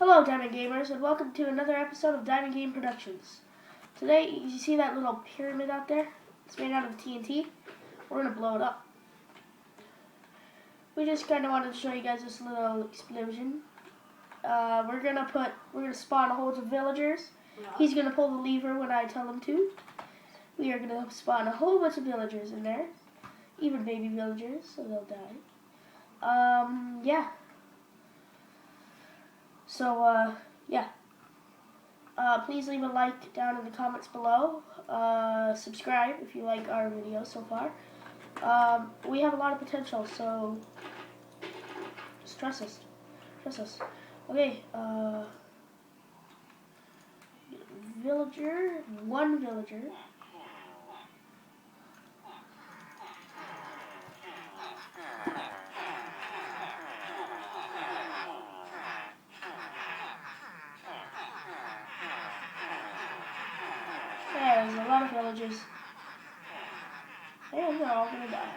Hello, Diamond Gamers, and welcome to another episode of Diamond Game Productions. Today, you see that little pyramid out there? It's made out of TNT. We're going to blow it up. We just kind of wanted to show you guys this little explosion. We're going to spawn a whole bunch of villagers. He's going to pull the lever when I tell him to. We are going to spawn a whole bunch of villagers in there. Even baby villagers, so they'll die. Yeah. So, yeah. Please leave a like down in the comments below. Subscribe if you like our videos so far. We have a lot of potential, so just trust us. Trust us. Okay, villager, one villager. Yeah, there's a lot of villagers. And they're all gonna die.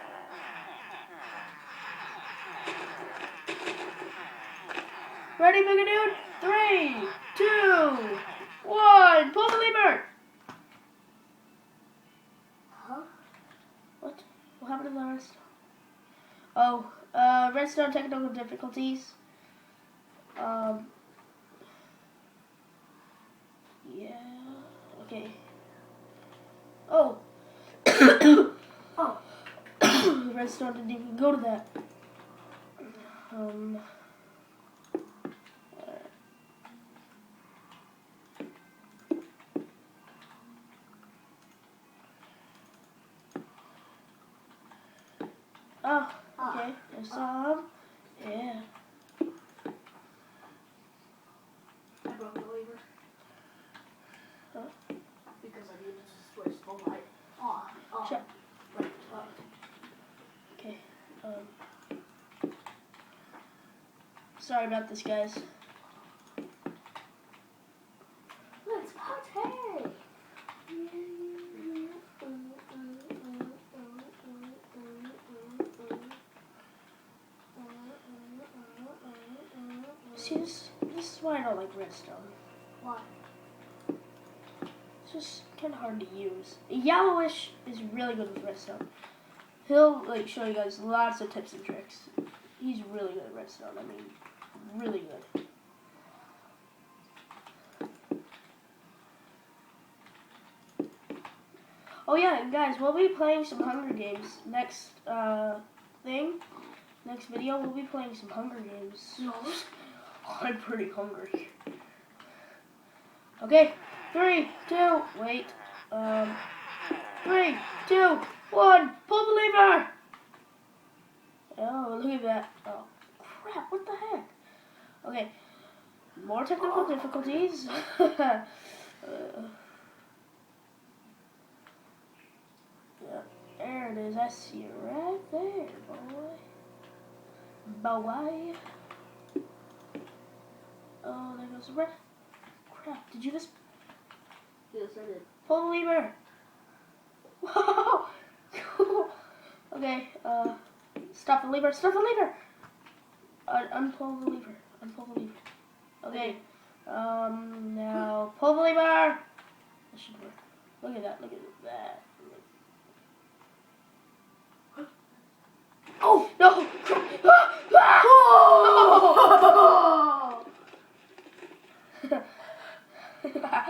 Ready, big dude? 3, 2, 1. Pull the lever! Huh? What? What happened to the redstone? Oh, redstone technical difficulties. Yeah. Okay. Oh. Oh. Redstone didn't even go to that. Oh, okay. There's some. Yeah. I broke the lever. Huh? Because I needed to switch the light on. Shut. Right. Okay. Sorry about this, guys. Let's party! See, this is why I don't like redstone. Why? It's just kind of hard to use. Yellowish is really good with redstone. He'll show you guys lots of tips and tricks. He's really good at redstone. I mean, really good. Oh yeah, and guys, we'll be playing some Hunger Games next next video. We'll be playing some Hunger Games. No. I'm pretty hungry. Okay, 3, 2, wait. 3, 2, 1, pull the lever! Oh, look at that. Oh, crap, what the heck? Okay, more technical difficulties. Yeah, there it is. I see it right there, boy. Boy. Oh, there goes the red. Crap, did you just... Yes, I did. Pull the lever. Whoa! Cool. Okay, stop the lever. Stop the lever. Unpull the lever. Unpull the lever. Okay. Now pull the lever. This should work. Look at that. Look at that. Oh no!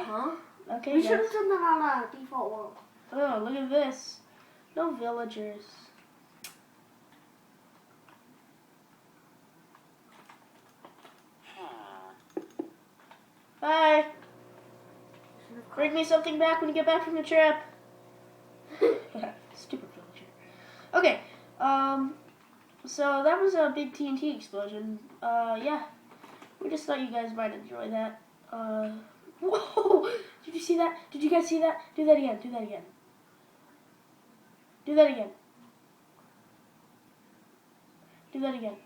Huh? Okay. We should have done that on a default world. Oh, look at this. No villagers. Bye. Bring me something back when you get back from the trip. Stupid villager. Okay. So that was a big TNT explosion. Yeah. We just thought you guys might enjoy that. Whoa! Did you see that? Did you guys see that? Do that again. Do that again. Do that again. Do that again.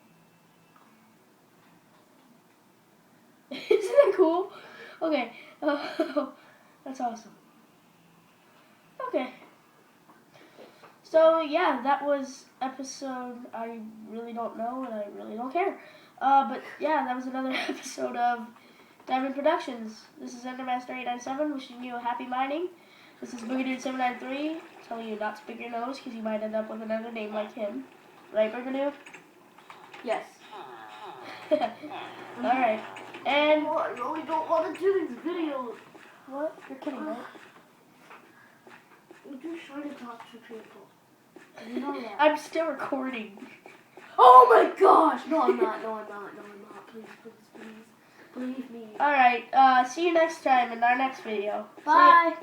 Isn't that cool? Okay. That's awesome. Okay. So, yeah, that was episode I really don't know and I really don't care. But, yeah, that was another episode of Diamond Productions. This is Endermaster897 wishing you a happy mining. This is Boogadude793 telling you not to pick your nose because you might end up with another name like him. Right, Boogadude? Yes. Alright. And... Oh, I really don't want to do these videos. What? You're kidding, right? I'm just trying to talk to people. You know that. I'm still recording. Oh my gosh! No, I'm not. No, I'm not. No, I'm not. Please, please, please. Believe me. Alright, see you next time in our next video. See ya. Bye.